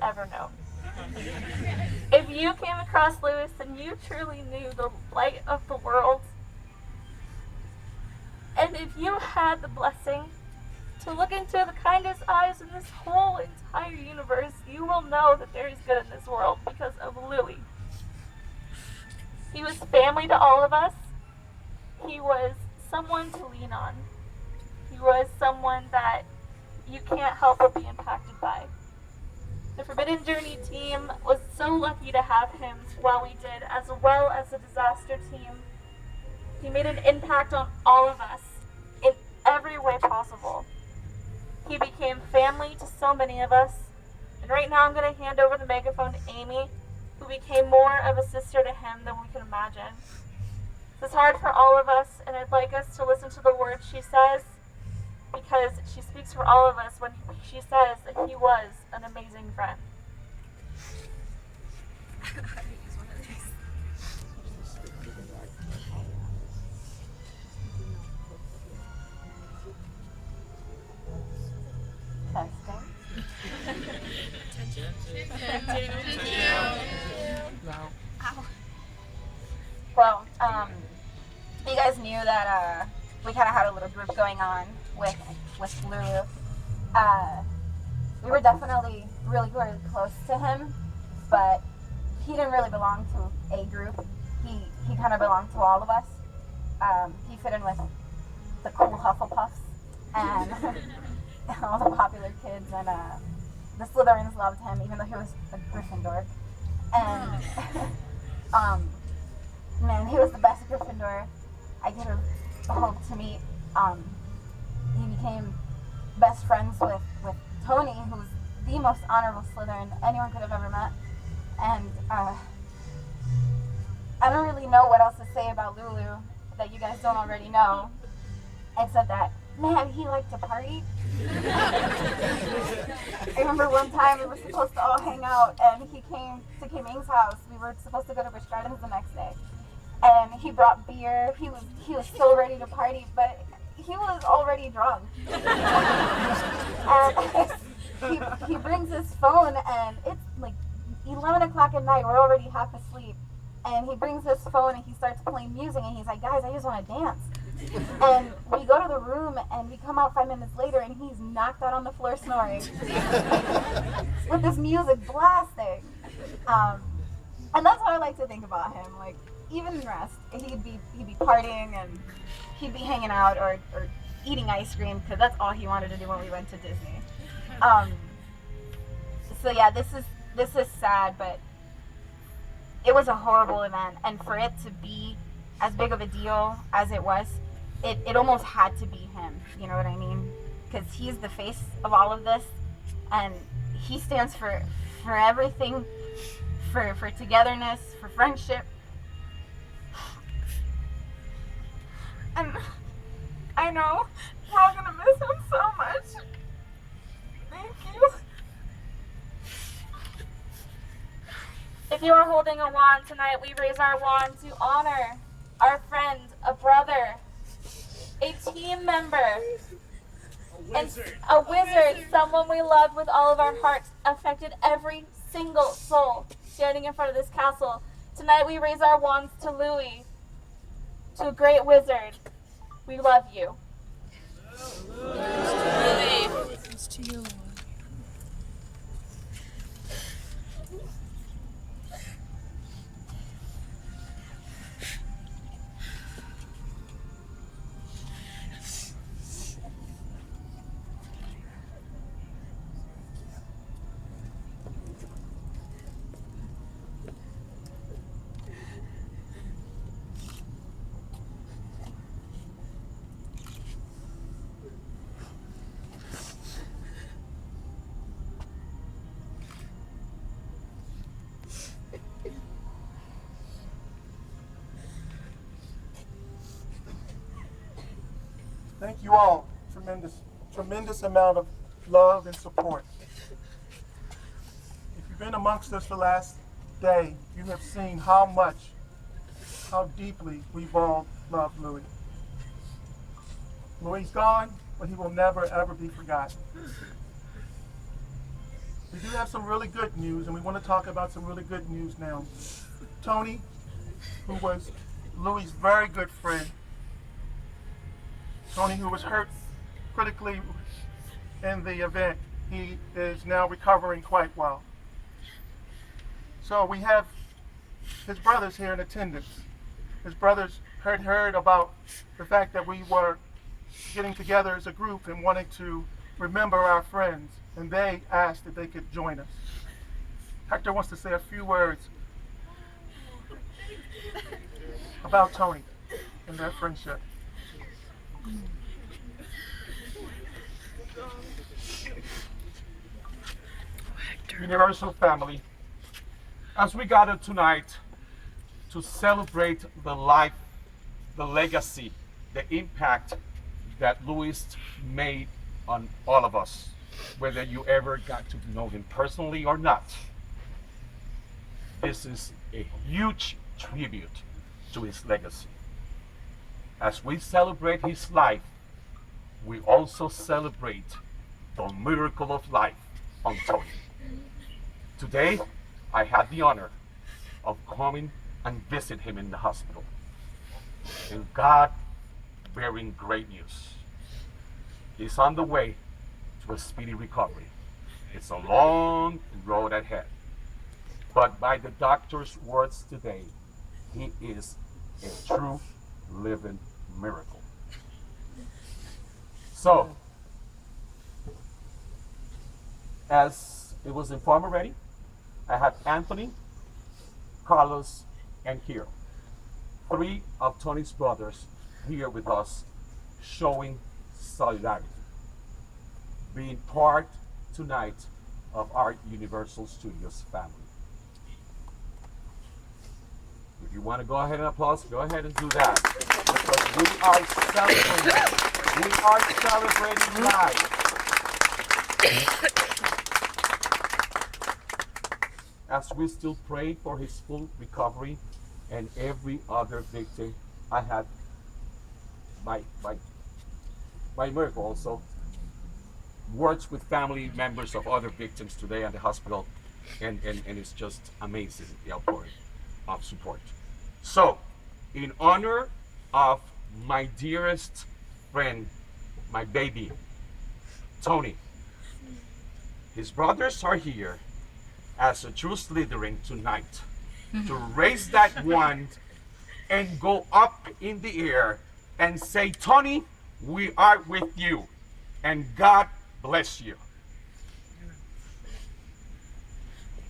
ever known. If you came across Lewis and you truly knew the light of the world, and if you had the blessing to look into the kindest eyes in this whole entire universe, you will know that there is good in this world because of Louis. He was family to all of us. He was someone to lean on. He was someone that you can't help but be impacted by. The Forbidden Journey team was so lucky to have him while we did, as well as the disaster team. He made an impact on all of us in every way possible. He became family to so many of us. And right now I'm going to hand over the megaphone to Amy, who became more of a sister to him than we could imagine. This is hard for all of us, and I'd like us to listen to the words she says, because she speaks for all of us when she says that he was an amazing friend. Well, you guys knew that we kind of had a little group going on with Lulu. We were definitely really close to him, but he didn't really belong to a group. He kind of belonged to all of us. He fit in with the cool Hufflepuffs and all the popular kids, and the Slytherins loved him, even though he was a Gryffindor. And man, he was the best Gryffindor I could have hoped to meet. He became best friends with Tony, who's the most honorable Slytherin anyone could have ever met. And I don't really know what else to say about Lulu that you guys don't already know, except that, man, he liked to party. I remember one time we were supposed to all hang out, and he came to Kiming's house. We were supposed to go to Busch Gardens the next day, and he brought beer. He was so ready to party, but he was already drunk. And he brings his phone, and it's like 11 o'clock at night. We're already half asleep, and he brings his phone and he starts playing music, and he's like, "Guys, I just want to dance." And we go to the room, and we come out 5 minutes later, and he's knocked out on the floor snoring with this music blasting. And that's what I like to think about him. Like, even in rest, he'd be partying, and he'd be hanging out or eating ice cream, because that's all he wanted to do when we went to Disney. So yeah, this is sad, but it was a horrible event, and for it to be as big of a deal as it was, it almost had to be him, you know what I mean? Because he's the face of all of this, and he stands for everything, for togetherness, for friendship. And I know we're all gonna miss him so much. Thank you. If you are holding a wand tonight, we raise our wand to honor our friend, a brother, a team member, a wizard, someone we loved with all of our hearts, affected every single soul standing in front of this castle. Tonight we raise our wands to Louis, to a great wizard. We love you. Louis. It's to you. Thank you all. Tremendous amount of love and support. If you've been amongst us the last day, you have seen how deeply we've all loved Louis. Louis's gone, but he will never, ever be forgotten. We do have some really good news, and we want to talk about some really good news now. Tony, who was Louis' very good friend, Tony, who was hurt critically in the event, he is now recovering quite well. So we have his brothers here in attendance. His brothers heard about the fact that we were getting together as a group and wanting to remember our friends, and they asked if they could join us. Hector wants to say a few words about Tony and their friendship. Universal family, as we gather tonight to celebrate the life, the legacy, the impact that Louis made on all of us, whether you ever got to know him personally or not. This is a huge tribute to his legacy. As we celebrate his life, we also celebrate the miracle of life on Tony. Today, I had the honor of coming and visit him in the hospital. And God bearing great news. He's on the way to a speedy recovery. It's a long road ahead. But by the doctor's words today, he is a true living miracle. So, as it was informed already, I have Anthony, Carlos, and Hero. 3 of Tony's brothers here with us showing solidarity, being part tonight of our Universal Studios family. If you want to go ahead and applause, go ahead and do that. Because we are celebrating life. As we still pray for his full recovery and every other victim, I had by miracle also words with family members of other victims today at the hospital, and it's just amazing, the outpouring of support. So, in honor of my dearest friend, my baby, Tony, his brothers are here as a true Slytherin tonight to raise that wand and go up in the air and say, Tony, we are with you, and God bless you.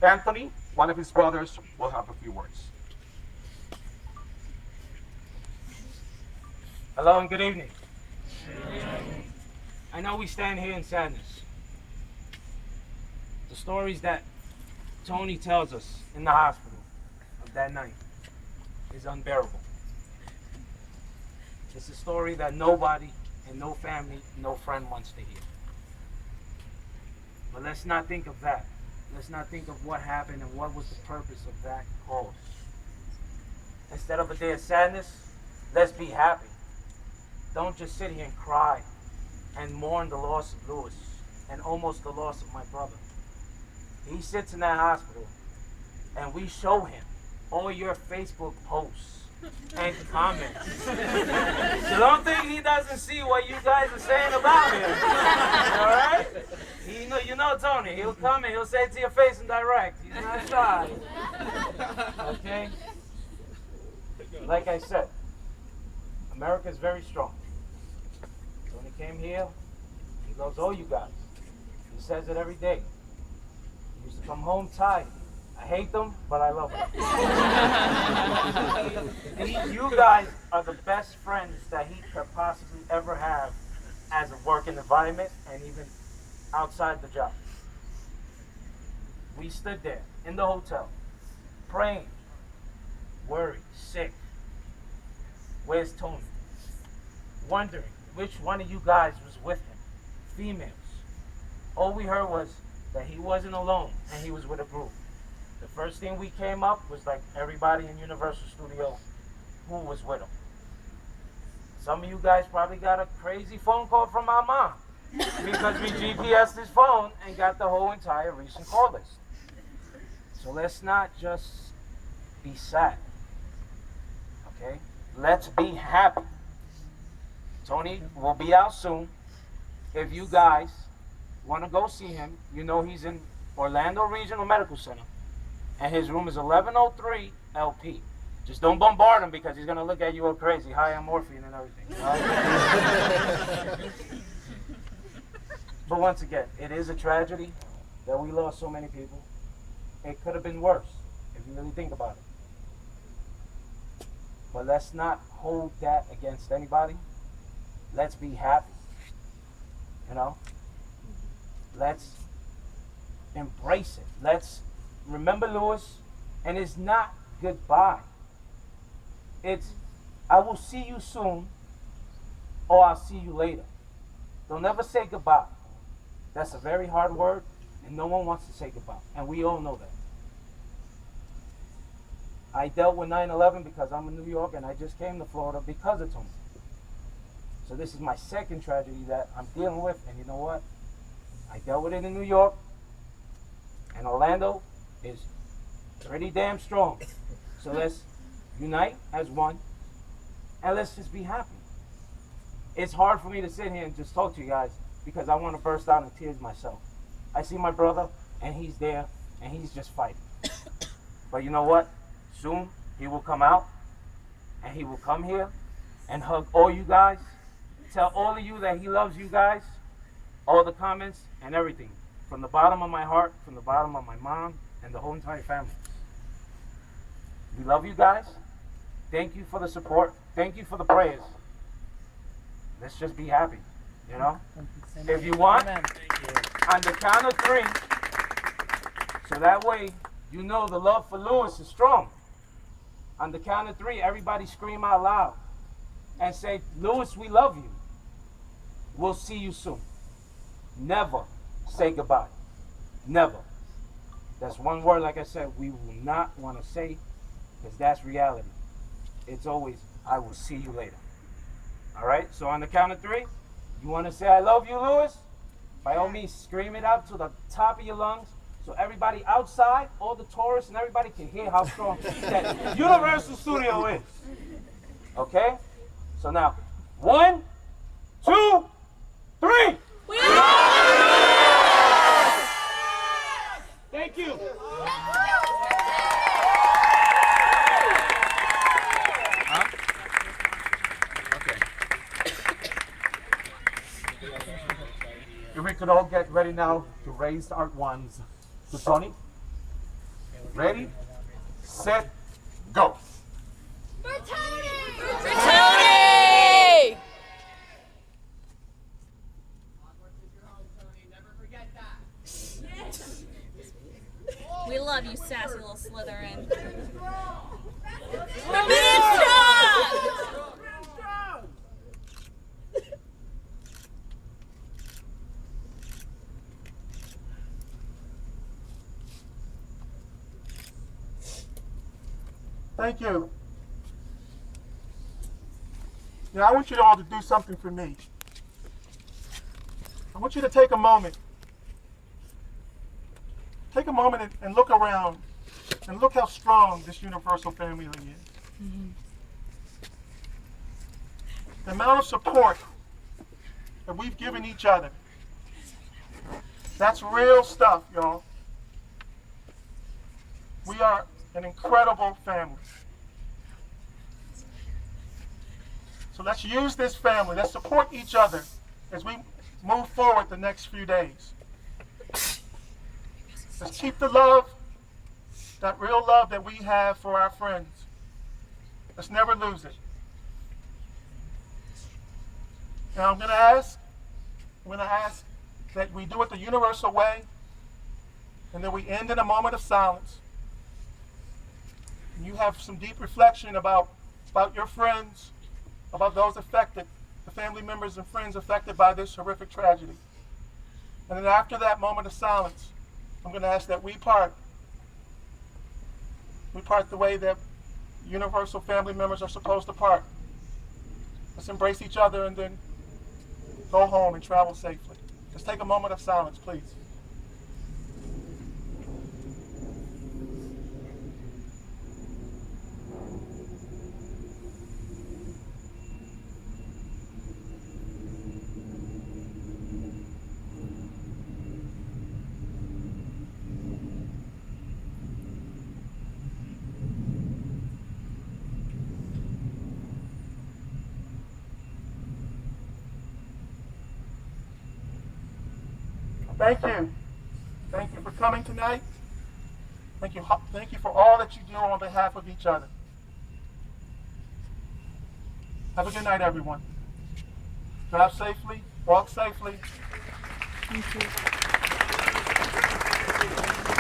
Anthony, one of his brothers, will have a few words. Hello and good evening. I know we stand here in sadness. The stories that Tony tells us in the hospital of that night is unbearable. It's a story that nobody and no family, no friend wants to hear. But let's not think of that. Let's not think of what happened and what was the purpose of that cause. Instead of a day of sadness, let's be happy. Don't just sit here and cry and mourn the loss of Louis and almost the loss of my brother. He sits in that hospital and we show him all your Facebook posts and comments. So don't think he doesn't see what you guys are saying about him. Alright? You know Tony, he'll come and he'll say it to your face in direct. He's not shy. Okay? Like I said, America is very strong. So when he came here, he loves all you guys. He says it every day. He used to come home tired. I hate them, but I love them. You guys are the best friends that he could possibly ever have as a working environment and even outside the job. We stood there in the hotel, praying, worried, sick. Where's Tony? Wondering which one of you guys was with him. Females. All we heard was that he wasn't alone and he was with a group. The first thing we came up was like everybody in Universal Studios who was with him. Some of you guys probably got a crazy phone call from our mom. because we GPSed his phone and got the whole entire recent call list. So let's not just be sad, okay? Let's be happy. Tony will be out soon. If you guys want to go see him, you know he's in Orlando Regional Medical Center, and his room is 1103 LP. Just don't bombard him because he's going to look at you all crazy, high on morphine and everything. Right? But once again, it is a tragedy that we lost so many people. It could have been worse if you really think about it. But let's not hold that against anybody. Let's be happy. You know? Let's embrace it. Let's remember Lewis, and it's not goodbye. It's I will see you soon, or I'll see you later. Don't ever say goodbye. That's a very hard word, and no one wants to say goodbye, and we all know that. I dealt with 9/11 because I'm in New York, and I just came to Florida because of Tony. So this is my second tragedy that I'm dealing with, and you know what? I dealt with it in New York, and Orlando is pretty damn strong. So let's unite as one, and let's just be happy. It's hard for me to sit here and just talk to you guys because I want to burst out in tears myself. I see my brother, and he's there, and he's just fighting. But you know what? Soon he will come out, and he will come here and hug all you guys, tell all of you that he loves you guys, all the comments and everything, from the bottom of my heart, from the bottom of my mom, and the whole entire family. We love you guys. Thank you for the support. Thank you for the prayers. Let's just be happy, you know? If you want, on the count of 3, so that way you know the love for Lewis is strong. On the count of 3, everybody scream out loud and say, Lewis, we love you. We'll see you soon. Never say goodbye. Never. That's one word, like I said, we will not want to say because that's reality. It's always, I will see you later. All right? So on the count of 3, you want to say, I love you, Lewis? By all means, scream it out to the top of your lungs so everybody outside, all the tourists and everybody can hear how strong that Universal Studio is. Okay? So now, 1, 2, 3. We love you! Thank you. If we could all get ready now to raise our wands to Tony. Ready, set, go. For Tony! For Tony! We love you, sassy little Slytherin. Forbidden strong! Thank you. Now, I want you all to do something for me. I want you to take a moment. Take a moment and look around and look how strong this universal family is. Mm-hmm. The amount of support that we've given each other. That's real stuff, y'all. We are an incredible family. So let's use this family. Let's support each other as we move forward the next few days. Let's keep the love, that real love that we have for our friends. Let's never lose it. Now I'm going to ask that we do it the universal way, and then we end in a moment of silence. And you have some deep reflection about your friends, about those affected, the family members and friends affected by this horrific tragedy. And then after that moment of silence, I'm going to ask that we part. We part the way that universal family members are supposed to part. Let's embrace each other and then go home and travel safely. Just take a moment of silence, please. Thank you. Thank you for coming tonight. Thank you for all that you do on behalf of each other. Have a good night, everyone. Drive safely, walk safely. Thank you.